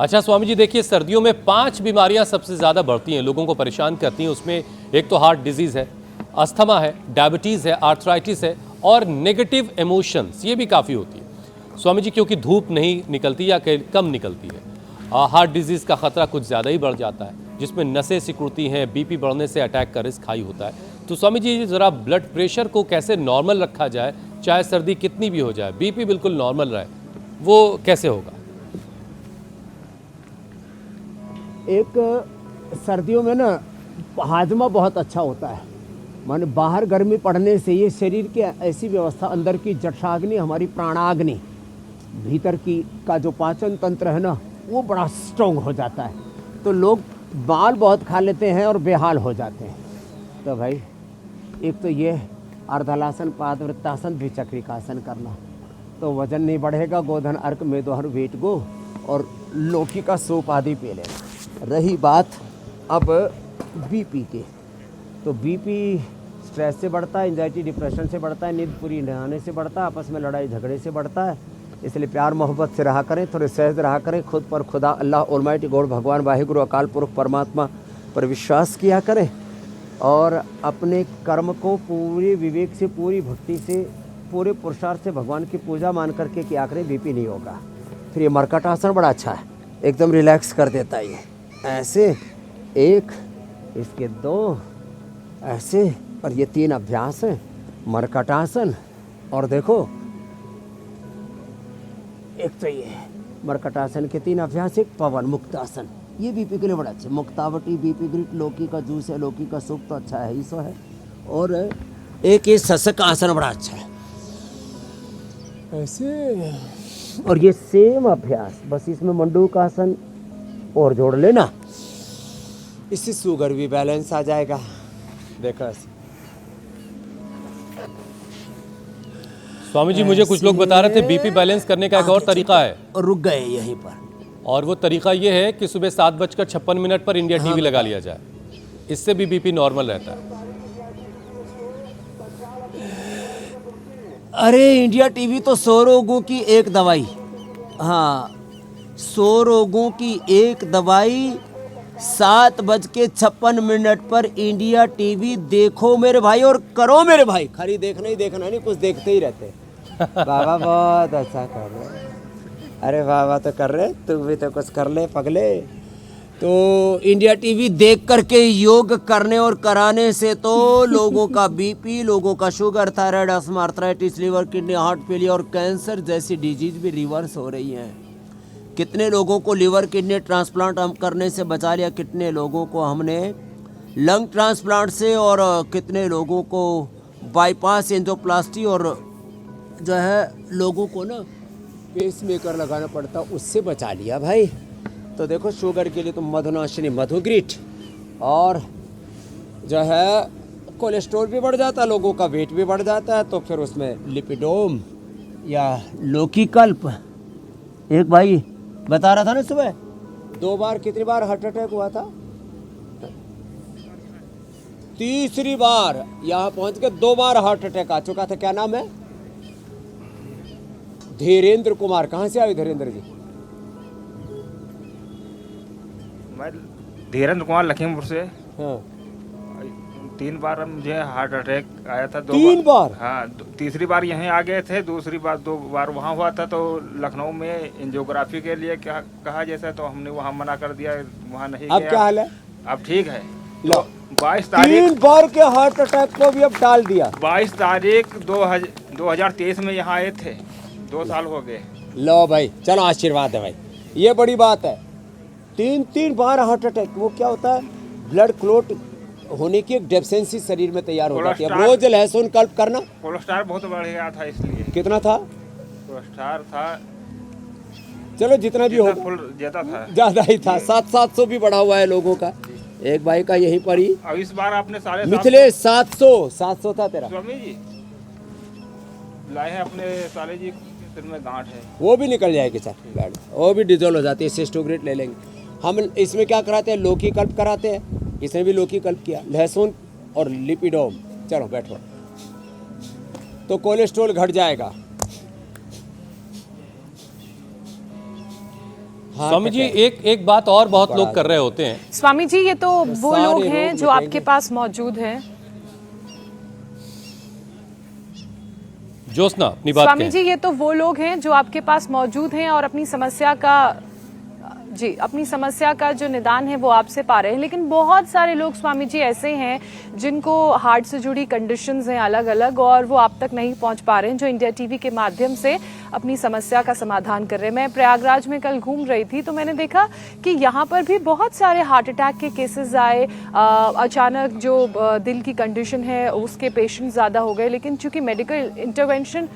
अच्छा स्वामी जी, देखिए सर्दियों में 5 बीमारियां सबसे ज़्यादा बढ़ती हैं, लोगों को परेशान करती हैं। उसमें एक तो हार्ट डिजीज़ है, अस्थमा है, डायबिटीज़ है, आर्थराइटिस है और नेगेटिव इमोशंस, ये भी काफ़ी होती है स्वामी जी, क्योंकि धूप नहीं निकलती या कम निकलती है। हार्ट डिजीज़ का ख़तरा कुछ ज़्यादा ही बढ़ जाता है, जिसमें नसें सिकुड़ती हैं, बीपी बढ़ने से अटैक का रिस्क हाई होता है। तो स्वामी जी ज़रा ब्लड प्रेशर को कैसे नॉर्मल रखा जाए, चाहे सर्दी कितनी भी हो जाए, बीपी बिल्कुल नॉर्मल रहे, वो कैसे होगा? एक सर्दियों में ना हाजमा बहुत अच्छा होता है। माने बाहर गर्मी पड़ने से ये शरीर की ऐसी व्यवस्था, अंदर की जठराग्नि, हमारी प्राणाग्नि, भीतर की का जो पाचन तंत्र है ना, वो बड़ा स्ट्रॉन्ग हो जाता है। तो लोग माल बहुत खा लेते हैं और बेहाल हो जाते हैं। तो भाई एक तो ये अर्धलासन, पादवृत्तासन, द्विचक्रिकासन करना, तो वजन नहीं बढ़ेगा। गोधन अर्क में दोहर वेट गो और लौकी का सूप आदि पी लेना। रही बात अब बीपी के, तो बीपी स्ट्रेस से बढ़ता है, एंजाइटी डिप्रेशन से बढ़ता है, नींद पूरी न आने से बढ़ता है, आपस में लड़ाई झगड़े से बढ़ता है। इसलिए प्यार मोहब्बत से रहा करें, थोड़े सहज रहा करें, खुद पर खुदा अल्लाह ऑलमाइटी गॉड भगवान वाहिगुरु अकाल पुरख परमात्मा पर विश्वास किया करें और अपने कर्म को पूरे विवेक से, पूरी भक्ति से, पूरे पुरुषार्थ से भगवान की पूजा मान करके किया करें। बीपी नहीं होगा। फिर ये मरकट आसन बड़ा अच्छा है, एकदम रिलैक्स कर देता है। ये ऐसे एक, इसके दो ऐसे, और ये 3 अभ्यास हैं, मरकटासन। और देखो एक तो ये मरकटासन के 3 अभ्यास, एक पवन मुक्तासन, ये बीपी के लिए बड़ा अच्छा। मुक्तावटी, बीपी ग्रिट, लौकी का जूस है, लौकी का सूप तो अच्छा है ही सो है। और एक ये सशक आसन बड़ा अच्छा है, ऐसे। और ये सेम अभ्यास, बस इसमें मंडूक आसन और जोड़ लेना, इससे शुगर भी बैलेंस आ जाएगा। देखो स्वामी जी, मुझे कुछ लोग बता रहे थे बीपी बैलेंस करने का एक और तरीका है, और रुक गए यहीं पर। और वो तरीका ये है कि सुबह 7:56 पर इंडिया टीवी लगा लिया जाए, इससे भी बीपी नॉर्मल रहता है। अरे इंडिया टीवी तो 100 रोगों की एक दवाई, हाँ 100 रोगों की एक दवाई। 7:56 पर इंडिया टीवी देखो मेरे भाई, और करो मेरे भाई। खाली देखना ही देखना नहीं, कुछ देखते ही रहते। बाबा बहुत अच्छा कर रहे। अरे बाबा तो कर रहे, तू भी तो कुछ कर ले पगले। तो इंडिया टीवी देख करके योग करने और कराने से तो लोगों का बीपी, लोगों का sugar, thyroid, asthma, arthritis, liver, kidney, heart failure और कैंसर जैसी डिजीज भी रिवर्स हो रही हैं। कितने लोगों को लिवर किडनी ट्रांसप्लांट हम करने से बचा लिया, कितने लोगों को हमने लंग ट्रांसप्लांट से, और कितने लोगों को बाईपास, एंजियोप्लास्टी, और जो है लोगों को ना पेसमेकर लगाना पड़ता, उससे बचा लिया भाई। तो देखो शुगर के लिए तो मधुनाशिनी, मधुग्रिट, और जो है कोलेस्ट्रॉल भी बढ़ जाता है, लोगों का वेट भी बढ़ जाता है, तो फिर उसमें लिपिडोम या लौकी कल्प। एक भाई बता रहा था ना सुबह, 2 बार, कितनी बार हार्ट अटैक हुआ था, 3री बार यहाँ पहुंच के 2 बार हार्ट अटैक आ चुका था। क्या नाम है? धीरेन्द्र कुमार। कहाँ से आए धीरेन्द्र जी? मैं धीरेन्द्र कुमार लखीमपुर से। हाँ 3 बार मुझे हार्ट अटैक आया था। 3 बार? हाँ, तीसरी बार यहीं आ गए थे, दूसरी बार 2 बार वहाँ हुआ था। तो लखनऊ में एंजियोग्राफी के लिए क्या कहा जैसा, तो हमने वहाँ मना कर दिया, वहाँ नहीं गए। अब क्या हाल है? अब ठीक है। लो 22 तारीख 3 बार के हार्ट अटैक को भी अब टाल दिया। 22 तारीख 2023 में यहाँ आए थे, 2 साल हो गए। लो भाई चलो, आशीर्वाद है भाई, ये बड़ी बात है। 3 बार हार्ट अटैक, वो क्या होता है? ब्लड क्लॉट होने की एक डेफिशिएंसी शरीर में तैयार हो जाती है। अब रोज लहसुन कल्प करना। कोलेस्ट्रॉल बहुत बढ़ गया था, इसलिए। कितना था कोलेस्ट्रॉल? था, चलो जितना भी हो, ज्यादा था, ज्यादा ही था। 700 भी बढ़ा हुआ है लोगों का। एक भाई का यहीं पर ही, अब इस बार आपने सारे मिथिलेश 700 था तेरा। स्वामी जी लाए हैं अपने साले जी, सिर में गांठ है, वो भी निकल जाएगी सर, बैठ, वो भी डिजोल्व हो जाती है। सिस्टोग्रेट ले लेंगे हम। इसमें क्या कराते हैं? लौकी कल्प कराते हैं। इसने भी लौकी कल्प किया, लहसुन और लिपिडोम। चलो बैठो, तो कोलेस्ट्रॉल घट जाएगा। स्वामी जी एक बात और बहुत लोग कर रहे होते हैं। स्वामी जी, ये तो वो सारे लोग रोग हैं जो मिटेंगे। आपके पास मौजूद हैं। ज्योत्सना अपनी बात स्वामी कहें। जी, ये तो वो लोग हैं जो आपके पास मौजूद हैं और अपनी समस्या का जो निदान है वो आपसे पा रहे हैं। लेकिन बहुत सारे लोग स्वामी जी ऐसे हैं जिनको हार्ट से जुड़ी कंडीशंस हैं अलग अलग, और वो आप तक नहीं पहुंच पा रहे हैं, जो इंडिया टीवी के माध्यम से अपनी समस्या का समाधान कर रहे हैं। मैं प्रयागराज में कल घूम रही थी तो मैंने देखा कि यहाँ पर भी बहुत सारे हार्ट अटैक के केसेस आए। अचानक जो दिल की कंडीशन है उसके पेशेंट ज़्यादा हो गए, लेकिन चूंकि मेडिकल इंटरवेंशन